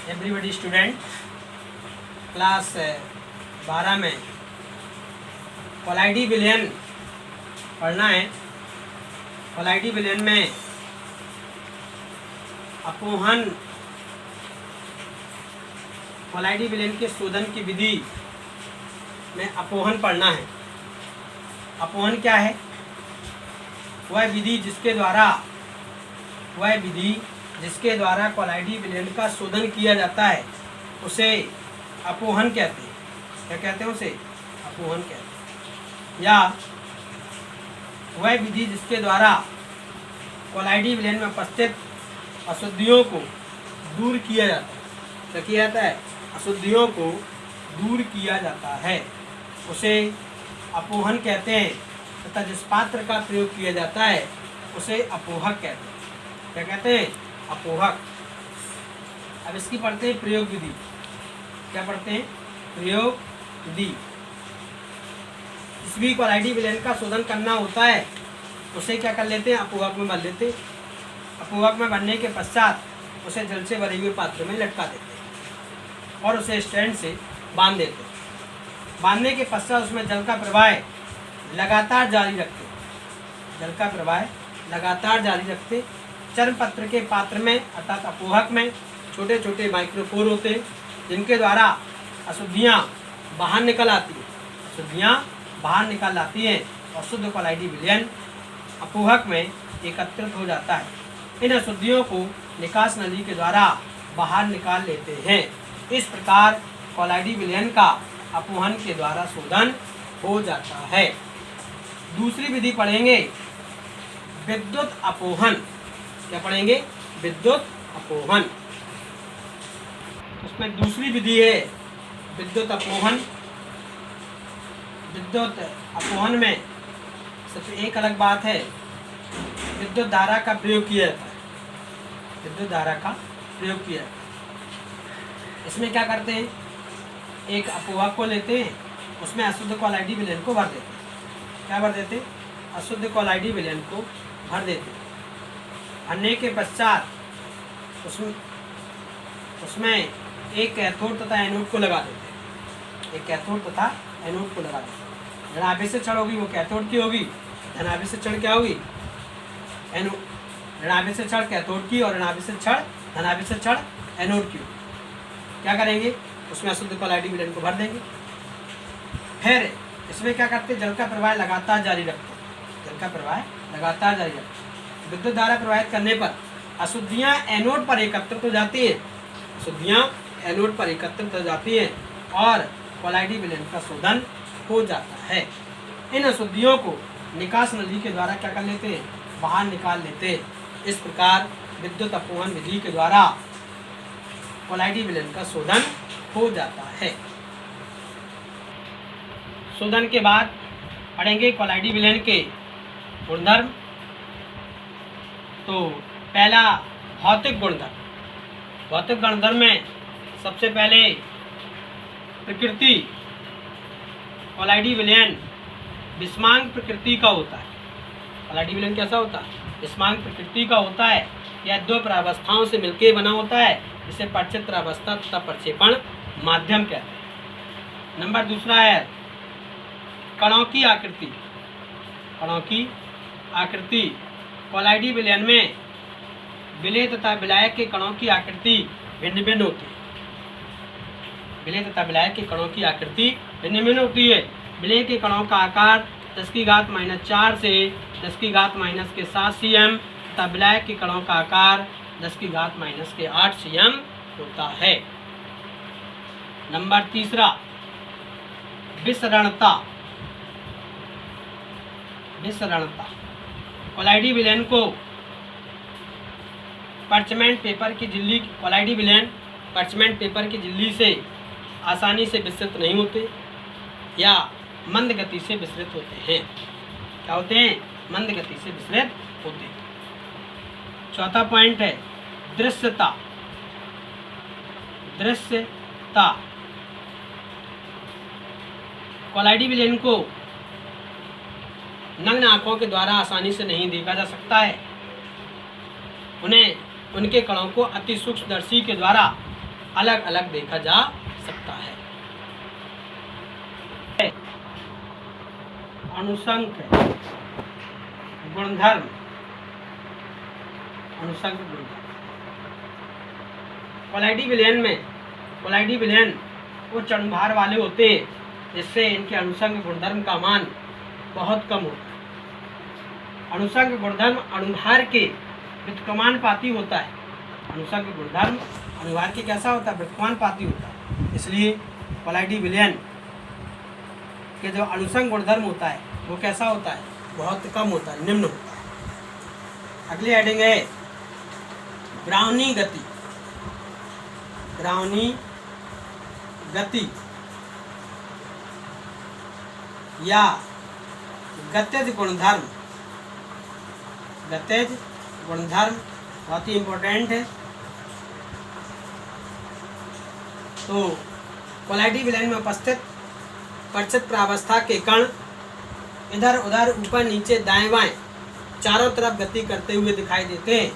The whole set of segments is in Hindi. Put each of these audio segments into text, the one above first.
एवरीबडी स्टूडेंट क्लास 12 में कोलाइडी विलयन पढ़ना है। कोलाइडी विलयन में अपोहन, कोलाइडी विलयन के शोधन की विधि में अपोहन पढ़ना है। अपोहन क्या है? वह विधि जिसके द्वारा कोलाइडी विलयन का शोधन किया जाता है उसे अपोहन कहते हैं। क्या कहते हैं? उसे अपोहन कहते हैं। या वह विधि जिसके द्वारा कोलाइडी विलयन में उपस्थित अशुद्धियों को दूर किया जाता है। क्या किया जाता है? अशुद्धियों को दूर किया जाता है, उसे अपोहन कहते हैं। तथा जिस पात्र का प्रयोग किया जाता है उसे अपोहक कहते हैं। क्या कहते हैं? अपोहक। अब इसकी पढ़ते हैं प्रयोग विधि। क्या पढ़ते हैं? प्रयोग विधि। जिस भी कोलाइडी विलयन का शोधन करना होता है उसे क्या कर लेते हैं? अपोहक में भर लेते हैं। अपोहक में भरने के पश्चात उसे जल से भरे हुए पात्र में लटका देते हैं और उसे स्टैंड से बांध देते हैं। बांधने के पश्चात उसमें जल का प्रवाह लगातार जारी रखते चर्म पत्र के पात्र में अर्थात अपोहक में छोटे छोटे माइक्रोपोर होते हैं जिनके द्वारा अशुद्धियाँ बाहर निकल आती हैं और शुद्ध कोलाइडी विलयन अपोहक में एकत्रित हो जाता है। इन अशुद्धियों को निकास नली के द्वारा बाहर निकाल लेते हैं। इस प्रकार कोलाइडी विलयन का अपोहन के द्वारा शोधन हो जाता है। दूसरी विधि पढ़ेंगे विद्युत अपोहन। क्या पढ़ेंगे? विद्युत अपोहन। उसमें दूसरी विधि है विद्युत अपोहन। विद्युत अपोहन में सबसे एक अलग बात है, विद्युत धारा का प्रयोग किया जाता है। इसमें क्या करते हैं? एक अपोहक को लेते हैं, उसमें अशुद्ध कोलाइडी विलयन को भर देते हैं। क्या भर देते हैं? अशुद्ध कोलाइडी विलयन को भर देते हैं। भरने के पश्चात उसमें एक कैथोड तथा एनोड को लगा देते हैं। धनाभि से क्षण होगी वो कैथोड की होगी, धनाभि से क्षण क्या होगी? एनोड। ऋणाभि से क्षण कैथोड की और ऋणाभि से क्षण धनाभि से क्षण एनोड की होगी। क्या करेंगे? उसमें अशुद्ध कोलाइडी विलयन को भर देंगे। फिर इसमें क्या करते हैं? जल का प्रवाह लगातार जारी रखते हैं। विद्युत धारा प्रवाहित करने पर अशुद्धियाँ एनोड पर एकत्रित हो जाती हैं और कोलाइडी विलयन का शोधन हो जाता है। इन अशुद्धियों को निकास नली के द्वारा क्या कर लेते हैं? बाहर निकाल लेते हैं। इस प्रकार विद्युत अपोहन विधि के द्वारा कोलाइडी विलयन का शोधन हो जाता है। शोधन के बाद पढ़ेंगे कोलाइडी विलयन के गुणधर्म। तो पहला भौतिक गुणधर्म में सबसे पहले प्रकृति। कोलाइडी विलयन विषमांग प्रकृति का होता है। कोलाइडी विलयन कैसा होता है? विषमांग प्रकृति का होता है। यह दो प्रावस्थाओं से मिलकर बना होता है, जिसे परिचित्र अवस्था तथा प्रक्षेपण माध्यम कहते हैं। नंबर दूसरा है कणों की आकृति। कोलाइडी विलयन में विलेय तथा विलायक के कणों की आकृति भिन्न भिन्न होती है। विलेय के कणों का आकार 10⁻⁴ से 10⁻⁷ cm तथा विलायक के कणों का आकार 10⁻⁸ cm होता है। नंबर तीसरा विसरणता। कोलाइडी विलयन को पार्चमेंट पेपर की झिल्ली से आसानी से विसरित नहीं होते या मंद गति से विसरित होते हैं। क्या होते हैं? मंद गति से विसरित होते हैं। चौथा पॉइंट है दृश्यता। कोलाइडी विलयन को नग्न आंखों के द्वारा आसानी से नहीं देखा जा सकता है। उन्हें उनके कणों को अति सूक्ष्मदर्शी के द्वारा अलग अलग देखा जा सकता है। अनुसंक गुणधर्म, अनुसंक गुणधर्म कोलाइडी विलयन में, कोलाइडी विलयन उच्च अणुभार वाले होते हैं, जिससे इनके अनुसंग गुणधर्म का मान बहुत कम होता है। अनुसंग गुणधर्म अणुभार के व्युत्क्रमानुपाती होता है। अनुसंग गुणधर्म अणुभार के कैसा होता है? व्युत्क्रमानुपाती होता है। इसलिए कोलाइडी विलयन के जो अनुसंग गुणधर्म होता है वो कैसा होता है? बहुत कम होता है, निम्न होता है। अगली हेडिंग है ब्राउनी गति। ब्राउनी गति या गतिज गुणधर्म, गतिज गुणधर्म बहुत ही इंपॉर्टेंट है। तो कोलाइडी विलयन में उपस्थित परिचित प्रावस्था के कण इधर उधर, ऊपर नीचे, दाएं बाएं चारों तरफ गति करते हुए दिखाई देते हैं।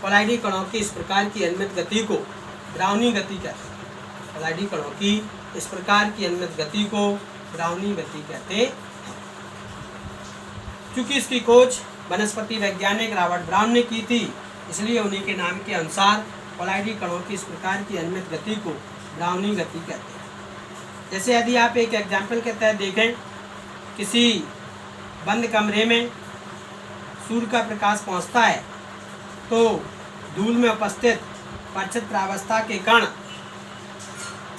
कोलाइडी कणों की इस प्रकार की अनियमित गति को ब्राउनी गति कहते हैं। कोलाइडी कणों की इस प्रकार की अनियमित गति को ब्राउनी गति कहते हैं। चूंकि इसकी खोज वनस्पति वैज्ञानिक रॉबर्ट ब्राउन ने की थी, इसलिए उन्हीं के नाम के अनुसार कोलाइडी कणों की इस प्रकार की अनियमित गति को ब्राउनी गति कहते हैं। जैसे यदि आप एक एग्जाम्पल के तहत देखें, किसी बंद कमरे में सूर्य का प्रकाश पहुंचता है तो धूल में उपस्थित परिचित प्रावस्था के कण,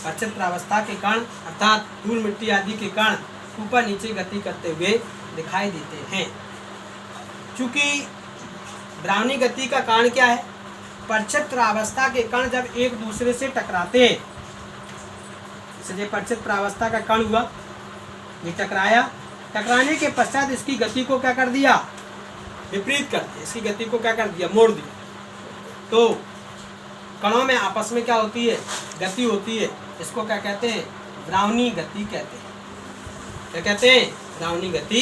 परिचित प्रावस्था के कण अर्थात धूल मिट्टी आदि के कण ऊपर नीचे गति करते हुए दिखाई देते हैं। चूंकि ब्राउनी गति का कारण क्या है? परिचित प्रावस्था के कण जब एक दूसरे से टकराते हैं, जैसे परिचित प्रावस्था का कण हुआ, ये टकराया, टकराने के पश्चात इसकी गति को क्या कर दिया? विपरीत कर दिया। इसकी गति को क्या कर दिया? मोड़ दिया। तो कणों में आपस में क्या होती है? गति होती है। इसको क्या कहते हैं? ब्राउनी गति कहते हैं। क्या कहते हैं? ब्राउनी गति